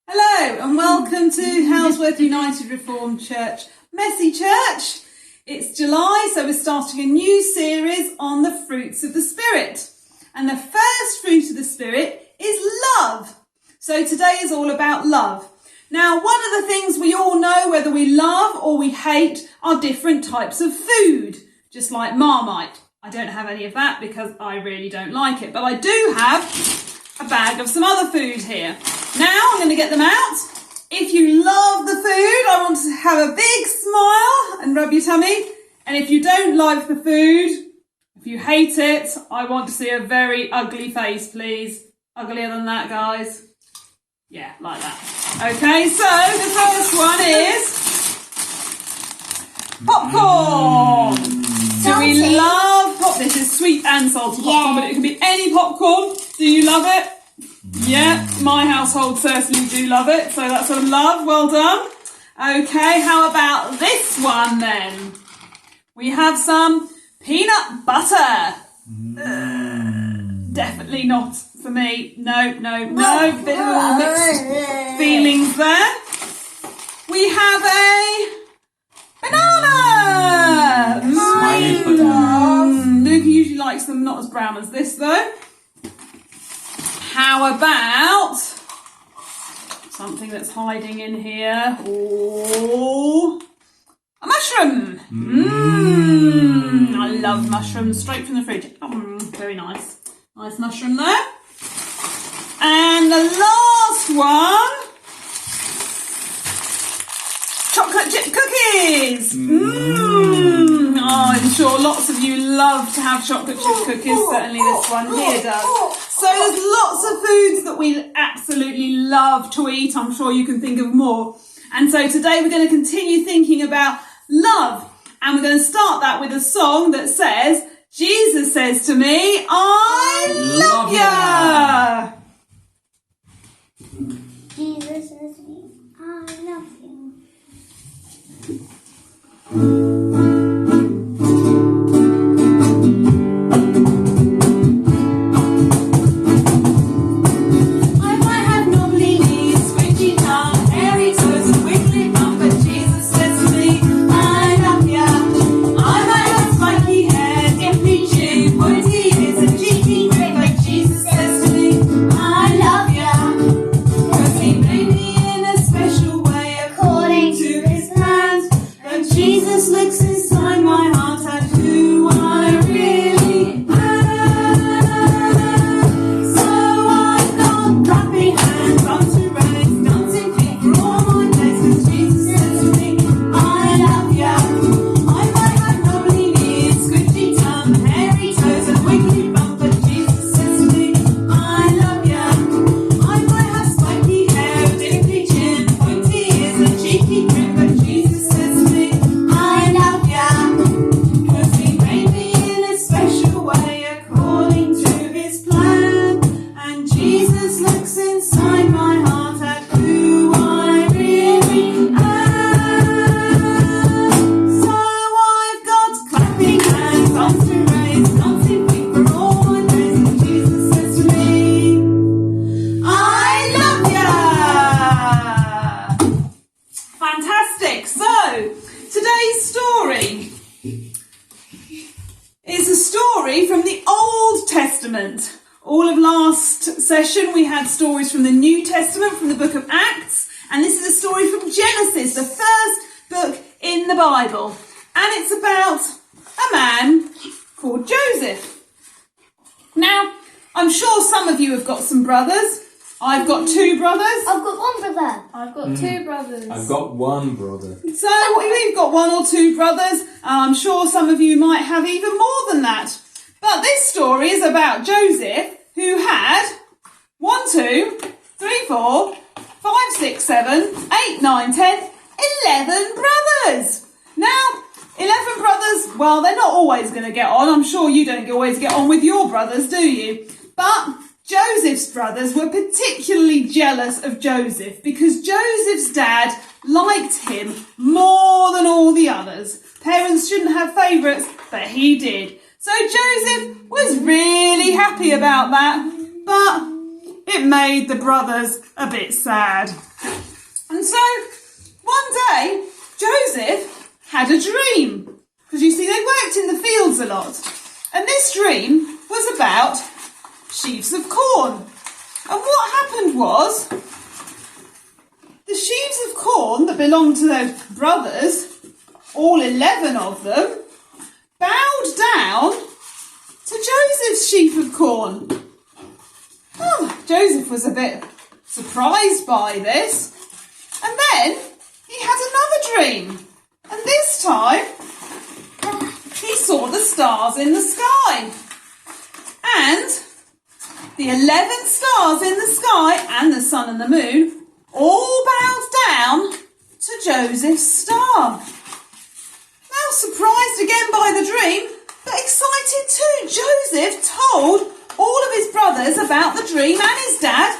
Hello and welcome to Halesworth United Reformed Church, Messy Church. It's July, so we're starting a new series on the fruits of the Spirit. And the first fruit of the Spirit is love. So today is all about love. Now, one of the things we all know, whether we love or we hate, are different types of food, just like Marmite. I don't have any of that because I really don't like it, but I do have a bag of some other food here. Now I'm going to get them out. If you love the food, I want to have a big smile and rub your tummy. And if you don't like the food, if you hate it, I want to see a very ugly face, please. Uglier than that, guys. Yeah, like that. Okay, so the first one is popcorn. Do we love popcorn? This is sweet and salty popcorn, but it can be any popcorn. Do you love it? Yeah, my household certainly do love it, so that's a love, well done. Okay, how about this one then? We have some peanut butter. Definitely not for me. No. Bit of all mixed feelings there. We have a banana. Smiley banana. Luke usually likes them not as brown as this though. How about something that's hiding in here? Oh, a mushroom. I love mushrooms straight from the fridge. Very nice. Nice mushroom there. And the last one, chocolate chip cookies. Oh, I'm sure lots of you love to have chocolate chip cookies. Certainly this one here does. So there's lots of foods that we absolutely love to eat. I'm sure you can think of more. And so today we're going to continue thinking about love. And we're going to start that with a song that says, Jesus says to me, I love ya. Jesus says to me, I love you. All of last session we had stories from the New Testament, from the book of Acts, and this is a story from Genesis, the first book in the Bible. And it's about a man called Joseph. Now, I'm sure some of you have got some brothers. I've got two brothers. I've got one brother. I've got two brothers. I've got one brother. So we've got one or two brothers. I'm sure some of you might have even more than that. But this story is about Joseph, who had 1, 2, 3, 4, 5, 6, 7, 8, 9, 10, 11 brothers. Now, 11 brothers, well, they're not always going to get on. I'm sure you don't always get on with your brothers, do you? But Joseph's brothers were particularly jealous of Joseph because Joseph's dad liked him more than all the others. Parents shouldn't have favourites, but he did. So Joseph was really happy about that, but it made the brothers a bit sad. And so one day, Joseph had a dream. Because you see, they worked in the fields a lot. And this dream was about sheaves of corn. And what happened was, the sheaves of corn that belonged to those brothers, all 11 of them, bowed down to Joseph's sheaf of corn. Oh, Joseph was a bit surprised by this. And then he had another dream. And this time, he saw the stars in the sky. And the 11 stars in the sky and the sun and the moon all bowed down to Joseph's star. Now surprised again by the dream, but excited too, Joseph told all of his brothers about the dream and his dad,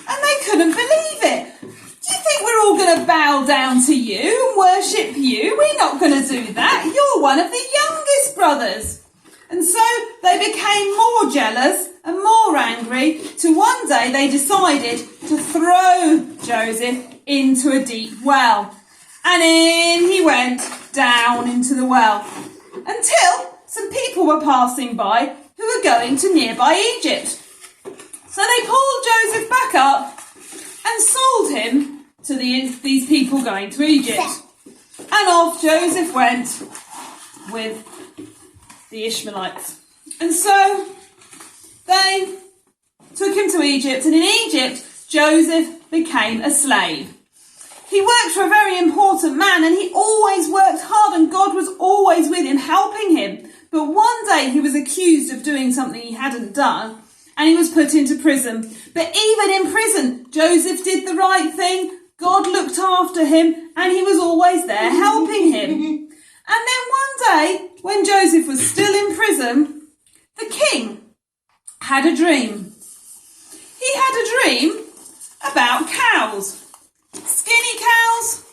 and they couldn't believe it. Do you think we're all going to bow down to you and worship you? We're not going to do that. You're one of the youngest brothers. And so they became more jealous and more angry, till one day they decided to throw Joseph into a deep well. And in he went down into the well, until some people were passing by who were going to nearby Egypt. So they pulled Joseph back up and sold him to these people going to Egypt. And off Joseph went with the Ishmaelites. And so they took him to Egypt, and in Egypt Joseph became a slave. He worked for a very important man, and he always worked hard, and God was always with him, helping him. But one day he was accused of doing something he hadn't done, and he was put into prison. But even in prison, Joseph did the right thing. God looked after him, and he was always there helping him. And then one day, when Joseph was still in prison, the king had a dream. He had a dream about cows. Skinny cows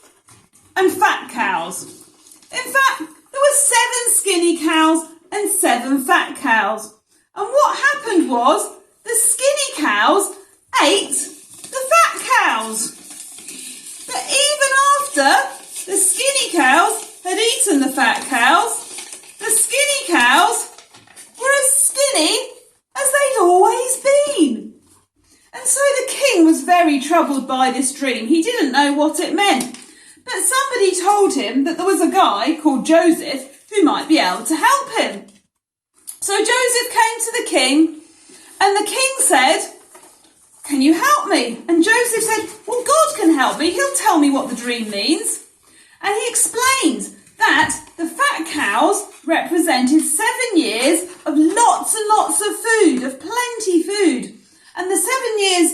and fat cows. In fact, there were 7 skinny cows and 7 fat cows. And what happened was the skinny cows ate the fat cows. But even after the skinny cows had eaten the fat cows, the skinny cows were as skinny as they'd always been. And so the king was very troubled by this dream. He didn't know what it meant. But somebody told him that there was a guy called Joseph who might be able to help him. So Joseph came to the king, and the king said, "Can you help me?" And Joseph said, "Well, God can help me. He'll tell me what the dream means." And he explained that the fat cows represented 7 years of lots and lots of food, of plenty food. And the 7 years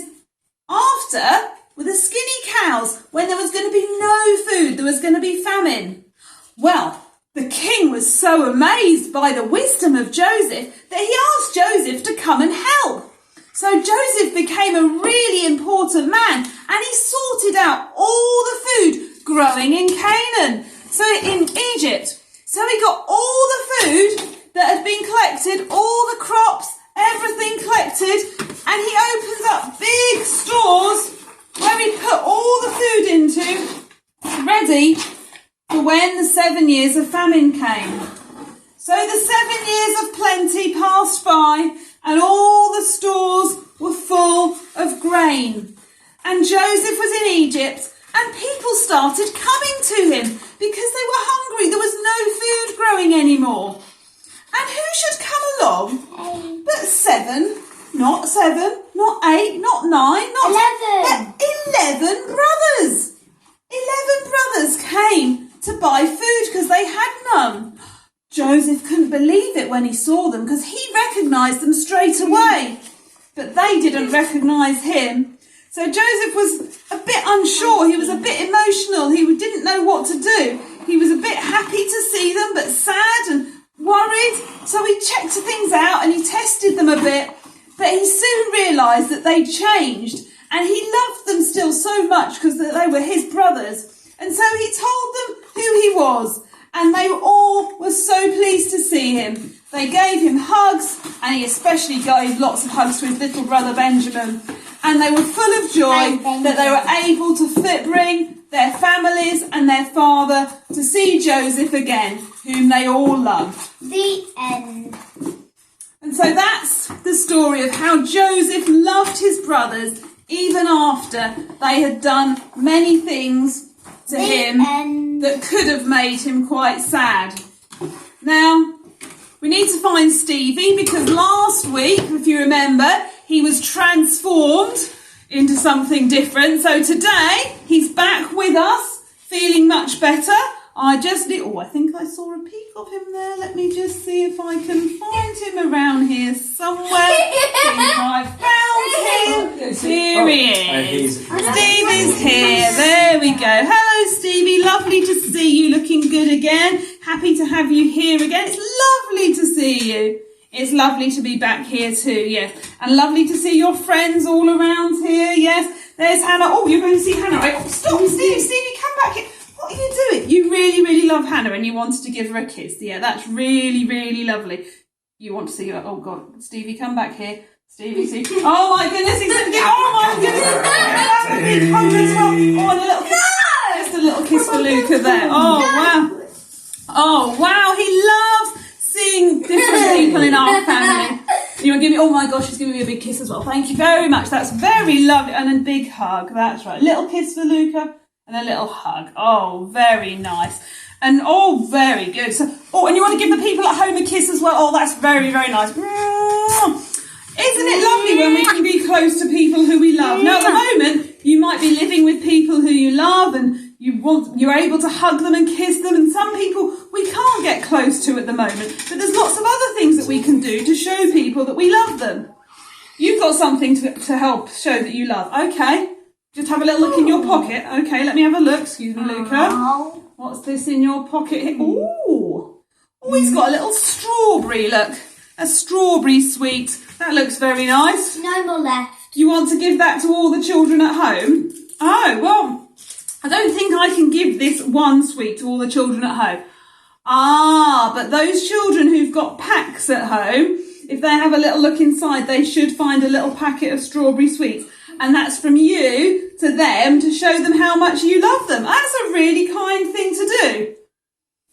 after were the skinny cows, when there was going to be no food, there was going to be famine. Well, the king was so amazed by the wisdom of Joseph that he asked Joseph to come and help. So Joseph became a really important man, and he sorted out all the food growing in Canaan, so in Egypt. So he got all the food that had been collected, all the crops, everything collected, and he opened up big stores where he put all the food into, ready for when the 7 years of famine came. So the 7 years of plenty passed by, and all the stores were full of grain. And Joseph was in Egypt, and people started coming to him because they were hungry. There was no food growing anymore. And who should come along but 7, not 7, not 8, not 9, not 11. but 11 brothers. 11 brothers came to buy food because they had none. Joseph couldn't believe it when he saw them, because he recognised them straight away. But they didn't recognise him. So Joseph was a bit unsure. He was a bit emotional. He didn't know what to do. He was a bit happy to see them, but sad and worried. So he checked things out and he tested them a bit. But he soon realised that they'd changed, and he loved them still so much because they were his brothers. And so he told them who he was, and they all were so pleased to see him. They gave him hugs, and he especially gave lots of hugs to his little brother Benjamin. and they were full of joy that they were able to bring their families and their father to see Joseph again, whom they all loved. The end. And so that's the story of how Joseph loved his brothers even after they had done many things to him that could have made him quite sad. Now, we need to find Stevie because last week, if you remember, he was transformed into something different. So today, he's back with us, feeling much better. I think I saw a peek of him there. Let me just see if I can find him around here somewhere. I found him. Here he is. Stevie's here. There we go. Hello, Stevie. Lovely to see you. Looking good again. Happy to have you here again. It's lovely to see you. It's lovely to be back here too, yes. And lovely to see your friends all around here, yes. There's Hannah. Oh, you're going to see Hannah. Oh, stop, Stevie, come back here. What are you doing? You really, really love Hannah and you wanted to give her a kiss. Yeah, that's really, really lovely. You want to see her. Oh, God. Stevie, come back here. Stevie, see. Oh, my goodness. He's going to get... Oh, my goodness. That's a big hug as well. Oh, and a little kiss. Just a little kiss for Luca there. Oh, wow. Oh, wow. He loves seeing different people in our family. You want to give me... Oh, my gosh. She's giving me a big kiss as well. Thank you very much. That's very lovely. And a big hug. That's right. Little kiss for Luca. And a little hug. Oh, very nice. And oh, very good. So, oh, and you want to give the people at home a kiss as well? Oh, that's very, very nice. Isn't it lovely when we can be close to people who we love? Now, at the moment, you might be living with people who you love and you're able to hug them and kiss them. And some people we can't get close to at the moment. But there's lots of other things that we can do to show people that we love them. You've got something to help show that you love. Okay. Just have a little look in your pocket. Okay, let me have a look. Excuse me, Luca. What's this in your pocket here? Ooh. Oh, he's got a little strawberry, look. A strawberry sweet. That looks very nice. No more left. You want to give that to all the children at home? Oh, well, I don't think I can give this one sweet to all the children at home. Ah, but those children who've got packs at home, if they have a little look inside, they should find a little packet of strawberry sweets. And that's from you to them to show them how much you love them. That's a really kind thing to do.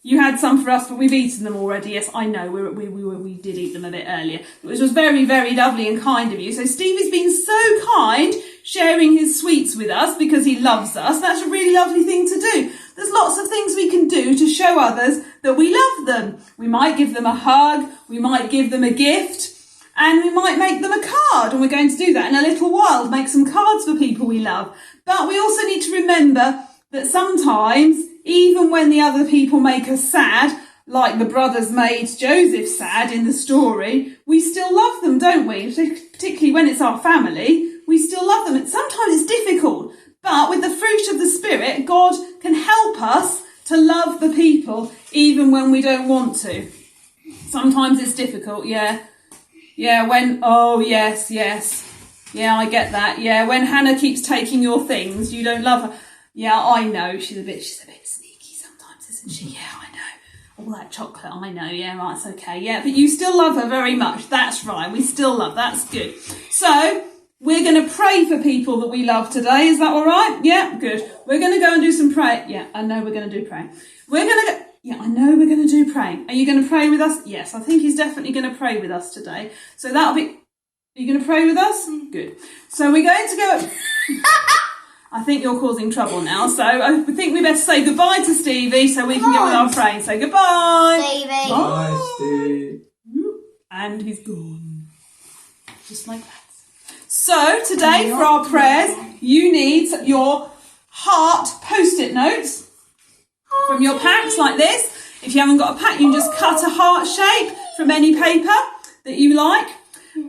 You had some for us, but we've eaten them already. Yes, I know. We did eat them a bit earlier, which was very, very lovely and kind of you. So Stevie's been so kind, sharing his sweets with us because he loves us. That's a really lovely thing to do. There's lots of things we can do to show others that we love them. We might give them a hug. We might give them a gift. And we might make them a card, and we're going to do that in a little while, make some cards for people we love. But we also need to remember that sometimes, even when the other people make us sad, like the brothers made Joseph sad in the story, we still love them, don't we? Particularly when it's our family, we still love them. Sometimes it's difficult, but with the fruit of the Spirit, God can help us to love the people even when we don't want to. Sometimes it's difficult, yeah. Yeah, yes. Yeah, I get that. Yeah, when Hannah keeps taking your things, you don't love her. Yeah, I know. She's a bit sneaky sometimes, isn't she? Yeah, I know. All that chocolate, I know. Yeah, right, it's okay. Yeah, but you still love her very much. That's right. We still love. That's good. So, we're going to pray for people that we love today. Is that all right? Yeah, good. We're going to go and do some praying. Yeah, I know we're going to do praying. We're going to go... Yeah, I know we're going to do praying. Are you going to pray with us? Yes, I think he's definitely going to pray with us today. So that'll be... Are you going to pray with us? Good. So we're going to go... I think you're causing trouble now. So I think we better say goodbye to Stevie so we can get with our praying. So goodbye. Stevie. Bye, Steve. And he's gone. Just like that. So today for our prayers, you need your heart post-it notes. From your packs like this. If you haven't got a pack, you can just cut a heart shape from any paper that you like.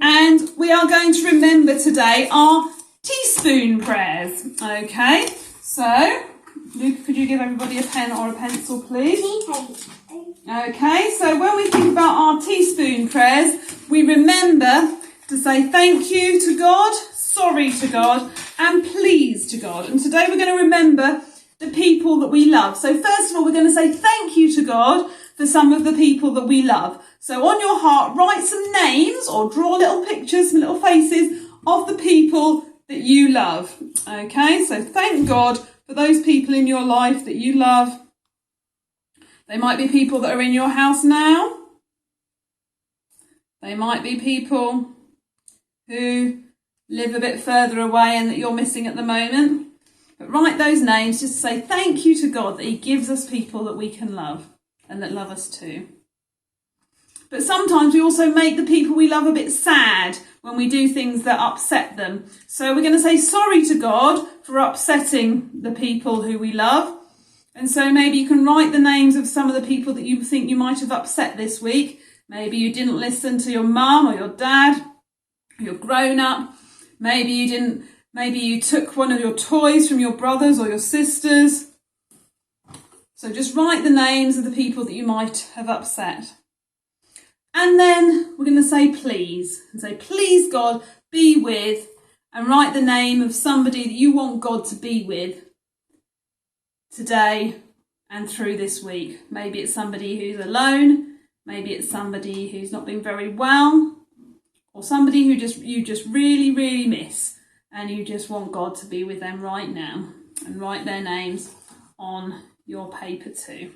And we are going to remember today our teaspoon prayers. Okay, so Luke, could you give everybody a pen or a pencil, please? Okay, so when we think about our teaspoon prayers, we remember to say thank you to God, sorry to God, and please to God. And today we're going to remember the people that we love. So first of all, we're going to say thank you to God for some of the people that we love. So on your heart, write some names or draw little pictures, some little faces of the people that you love. Okay, so thank God for those people in your life that you love. They might be people that are in your house now. They might be people who live a bit further away and that you're missing at the moment. But write those names just to say thank you to God that he gives us people that we can love and that love us too. But sometimes we also make the people we love a bit sad when we do things that upset them. So we're going to say sorry to God for upsetting the people who we love. And so maybe you can write the names of some of the people that you think you might have upset this week. Maybe you didn't listen to your mum or your dad, your grown-up. Maybe you took one of your toys from your brothers or your sisters. So just write the names of the people that you might have upset. And then we're going to say please. And say, please God, be with. And write the name of somebody that you want God to be with today and through this week. Maybe it's somebody who's alone. Maybe it's somebody who's not been very well. Or somebody who you just really, really miss. And you just want God to be with them right now. And write their names on your paper too.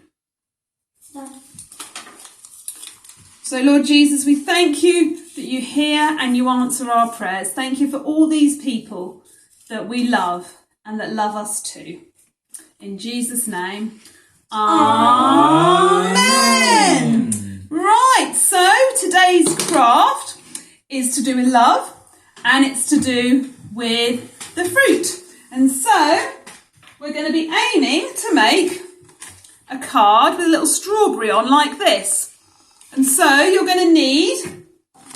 So Lord Jesus, we thank you that you hear and you answer our prayers. Thank you for all these people that we love and that love us too. In Jesus' name, Amen. Right, so today's craft is to do with love and it's to do with the fruit. And so we're going to be aiming to make a card with a little strawberry on like this. And so you're going to need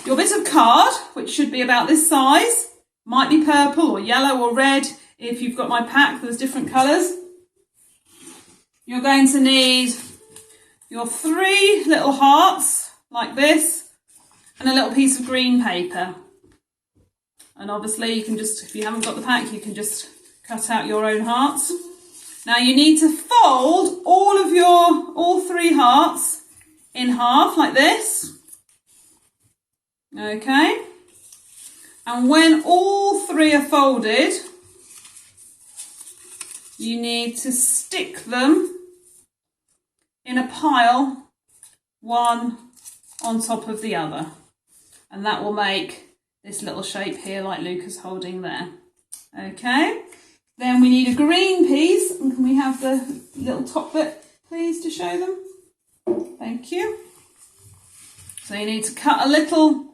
your bit of card, which should be about this size. Might be purple or yellow or red. If you've got my pack, there's different colours. You're going to need your 3 little hearts like this and a little piece of green paper. And obviously you can just, if you haven't got the pack, you can just cut out your own hearts. Now you need to fold all 3 hearts in half like this. Okay. And when all 3 are folded, you need to stick them in a pile, one on top of the other. And that will make this little shape here like Luca's holding there. Okay. Then we need a green piece. And can we have the little top bit, please, to show them? Thank you. So you need to cut a little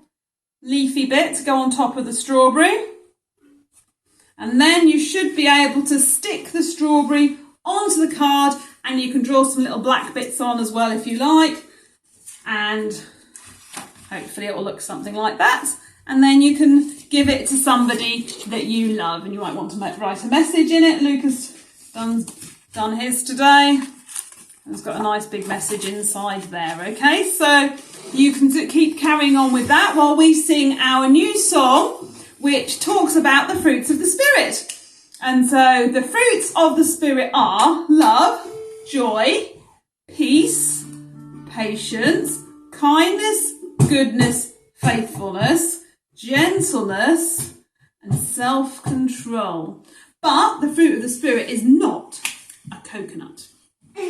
leafy bit to go on top of the strawberry. And then you should be able to stick the strawberry onto the card, and you can draw some little black bits on as well if you like. And hopefully it will look something like that. And then you can give it to somebody that you love. And you might want to write a message in it. Lucas done his today. It's got a nice big message inside there, okay? So you can keep carrying on with that while we sing our new song, which talks about the fruits of the Spirit. And so the fruits of the Spirit are love, joy, peace, patience, kindness, goodness, faithfulness, gentleness, and self-control. But the fruit of the Spirit is not a coconut. The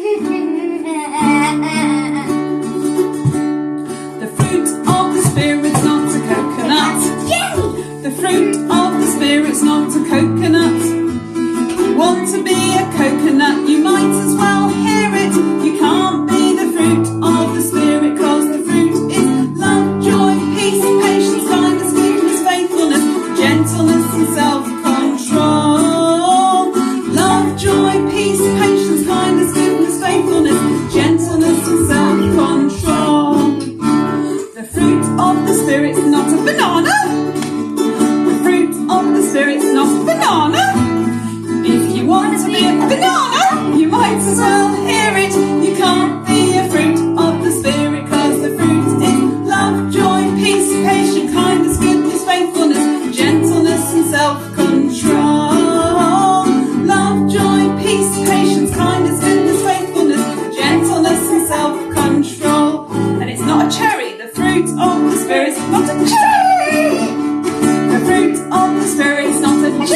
fruit of the Spirit's not a coconut. The fruit of the Spirit's not a coconut. If you want to be a coconut, you might as well hear it. You can't be the fruit of the Spirit, 'cause the fruit is love, joy, peace, patience, kindness, goodness, faithfulness, gentleness, and self-control. Love, joy, peace, patience, kindness, goodness, faithfulness, gentleness, and self-control. The fruit of the Spirit's not a banana. The fruit of the Spirit's not a banana. If you want to be a banana, you might as well hear it. You can't be a fruit of the Spirit, 'cause the fruit is love, joy, peace, patience, kindness, goodness, faithfulness, gentleness, and self-control. Love, joy, peace, patience, kindness, goodness, faithfulness, gentleness, and self-control. And it's not a cherry. The fruit of the Spirit's not a cherry. The fruit of the Spirit's not a cherry.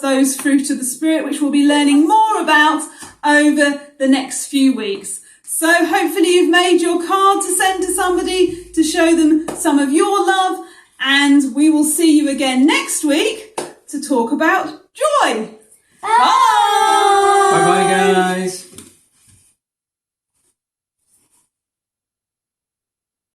us those fruit of the Spirit, which we'll be learning more about over the next few weeks. So hopefully you've made your card to send to somebody to show them some of your love, and we will see you again next week to talk about joy. Bye!